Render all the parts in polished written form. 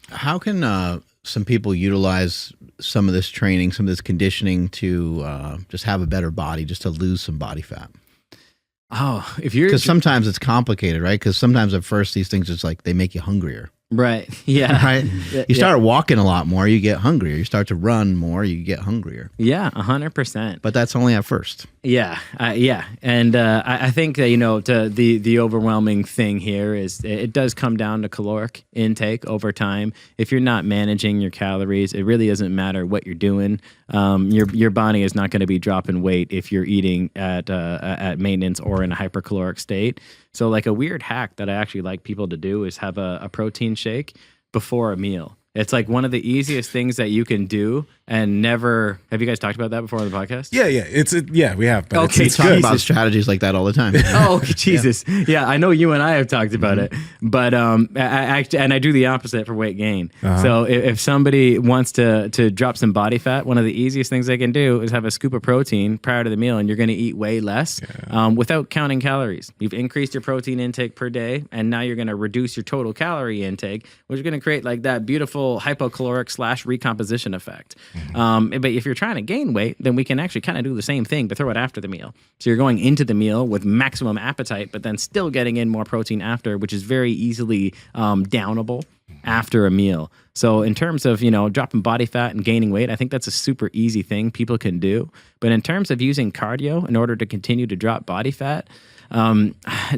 How can some people utilize some of this training, some of this conditioning to just have a better body, just to lose some body fat? Oh, if you're Because sometimes it's complicated, right? Because sometimes at first these things just like they make you hungrier. right, yeah, Right? You start walking a lot more, you get hungrier. You start to run more, you get hungrier. yeah, 100%. But that's only at first. Yeah, and I think that the overwhelming thing here is it does come down to caloric intake over time. If you're not managing your calories, it really doesn't matter what you're doing. Your body is not going to be dropping weight if you're eating at maintenance or in a hypercaloric state. So, like a weird hack that I actually like people to do is have a protein shake before a meal. It's like one of the easiest things that you can do, and never. Have you guys talked about that before on the podcast? Yeah, we have. But Okay, it's Talk good. about strategies like that all the time. Oh, Jesus. Yeah, I know you and I have talked about it, but I do the opposite for weight gain. So if somebody wants to drop some body fat, one of the easiest things they can do is have a scoop of protein prior to the meal, and you're going to eat way less without counting calories. You've increased your protein intake per day, and now you're going to reduce your total calorie intake, which is going to create like that beautiful hypocaloric / recomposition effect. But if you're trying to gain weight, then we can actually kind of do the same thing, but throw it after the meal. So you're going into the meal with maximum appetite, but then still getting in more protein after, which is very easily downable after a meal. So in terms of, dropping body fat and gaining weight, I think that's a super easy thing people can do. But in terms of using cardio in order to continue to drop body fat,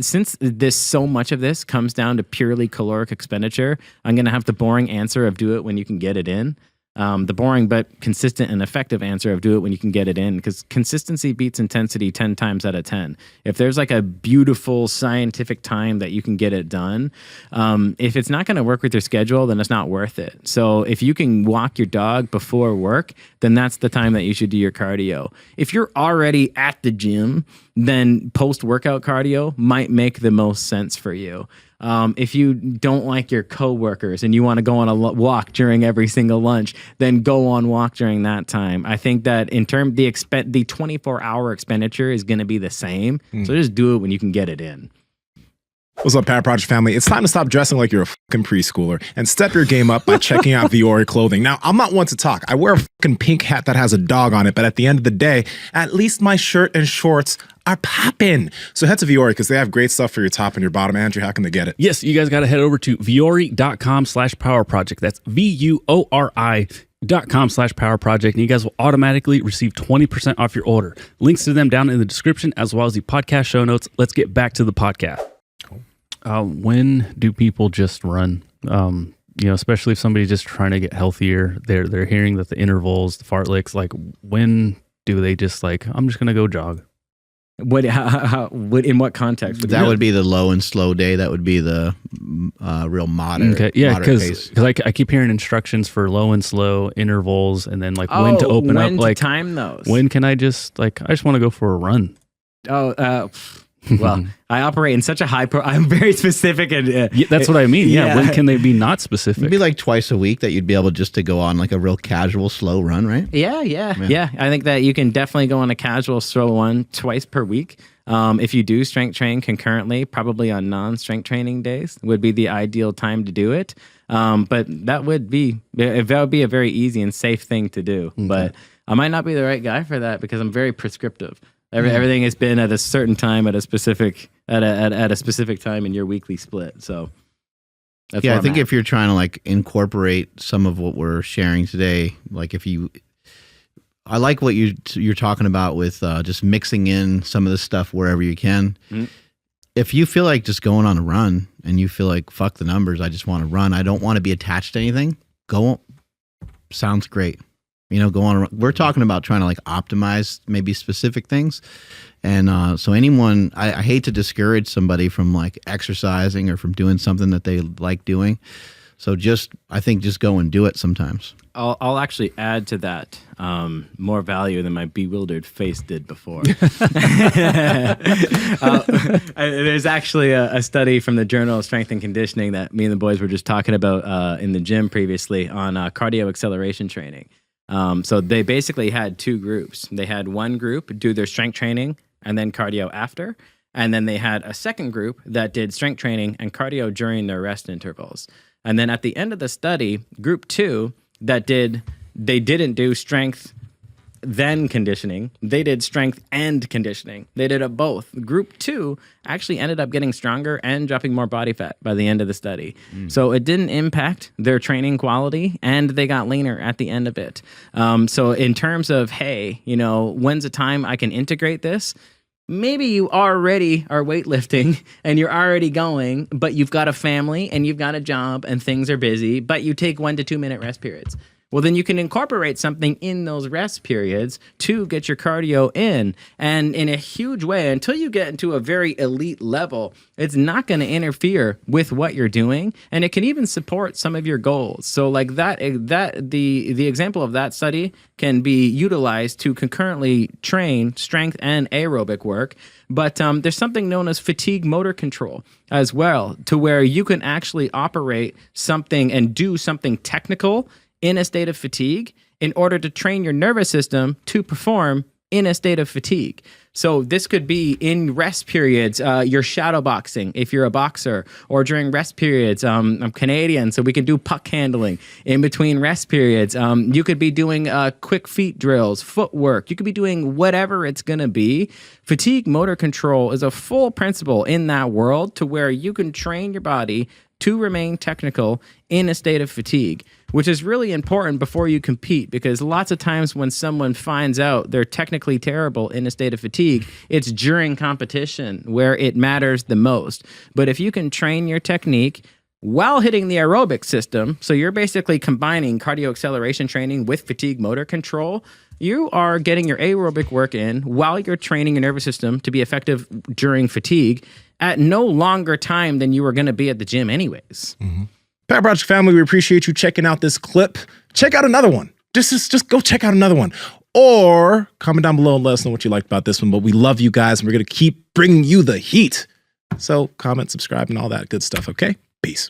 since so much of this comes down to purely caloric expenditure, I'm going to have the boring answer of do it when you can get it in. The boring but consistent and effective answer of do it when you can get it in, because consistency beats intensity 10 times out of 10. If there's like a beautiful scientific time that you can get it done, if it's not going to work with your schedule, then it's not worth it. So if you can walk your dog before work, then that's the time that you should do your cardio. If you're already at the gym, then post-workout cardio might make the most sense for you. If you don't like your coworkers and you want to go on a walk during every single lunch, then go on walk during that time. I think that in terms the 24-hour expenditure is going to be the same. So just do it when you can get it in. What's up, Power Project family? It's time to stop dressing like you're a fucking preschooler and step your game up by checking out Viore clothing. Now, I'm not one to talk. I wear a fucking pink hat that has a dog on it, but at the end of the day, at least my shirt and shorts are popping. So head to Viore because they have great stuff for your top and your bottom. Andrew, how can they get it? Yes, you guys got to head over to viore.com/power project. That's VUORI.com/power project, and you guys will automatically receive 20% off your order. Links to them down in the description as well as the podcast show notes. Let's get back to the podcast. When do people just run? Especially if somebody's just trying to get healthier, they're hearing that the intervals, the fartleks, like when do they just like, I'm just gonna go jog? What in what context? That would be the low and slow day. That would be the real moderate. Okay, yeah, moderate because pace. I keep hearing instructions for low and slow intervals, and then like when to open up. Like time those. When can I just I just want to go for a run? Well, I operate in such a I'm very specific, and that's what I mean. Yeah. When can they be not specific? It'd be like twice a week that you'd be able just to go on like a real casual slow run, right? Yeah. I think that you can definitely go on a casual slow one twice per week. If you do strength train concurrently, probably on non-strength training days would be the ideal time to do it. But that would be a very easy and safe thing to do. Okay. But I might not be the right guy for that because I'm very prescriptive. Everything has been at a certain time at a specific time in your weekly split. So that's I think if you're trying to like incorporate some of what we're sharing today, like I like what you're talking about with just mixing in some of the stuff wherever you can. Mm-hmm. If you feel like just going on a run and you feel like fuck the numbers, I just want to run, I don't want to be attached to anything, go. Sounds great. Go on. We're talking about trying to like optimize maybe specific things. And so anyone, I hate to discourage somebody from like exercising or from doing something that they like doing. So I think just go and do it sometimes. I'll actually add to that more value than my bewildered face did before. There's actually a study from the Journal of Strength and Conditioning that me and the boys were just talking about in the gym previously on cardio acceleration training. So they basically had two groups. They had one group do their strength training and then cardio after. And then they had a second group that did strength training and cardio during their rest intervals. And then at the end of the study, group 2 they didn't do strength then conditioning. They did strength and conditioning. They did it both. Group 2 actually ended up getting stronger and dropping more body fat by the end of the study. So it didn't impact their training quality, and they got leaner at the end of it. So in terms of, hey, when's the time I can integrate this? Maybe you already are weightlifting and you're already going, but you've got a family and you've got a job and things are busy, but you take 1 to 2 minute rest periods. Well, then you can incorporate something in those rest periods to get your cardio in. And in a huge way, until you get into a very elite level, it's not going to interfere with what you're doing. And it can even support some of your goals. So like the example of that study can be utilized to concurrently train strength and aerobic work. But there's something known as fatigue motor control as well, to where you can actually operate something and do something technical in a state of fatigue in order to train your nervous system to perform in a state of fatigue. So this could be in rest periods, you're shadow boxing if you're a boxer, or during rest periods. I'm Canadian, so we can do puck handling in between rest periods. You could be doing quick feet drills, footwork. You could be doing whatever it's going to be. Fatigue motor control is a full principle in that world, to where you can train your body to remain technical in a state of fatigue, which is really important before you compete, because lots of times when someone finds out they're technically terrible in a state of fatigue, it's during competition where it matters the most. But if you can train your technique while hitting the aerobic system, so you're basically combining cardio acceleration training with fatigue motor control, you are getting your aerobic work in while you're training your nervous system to be effective during fatigue at no longer time than you were going to be at the gym anyways. Power Project family, we appreciate you checking out this clip. Check out another one. Just go check out another one. Or comment down below and let us know what you liked about this one. But we love you guys, and we're going to keep bringing you the heat. So comment, subscribe, and all that good stuff, okay? Peace.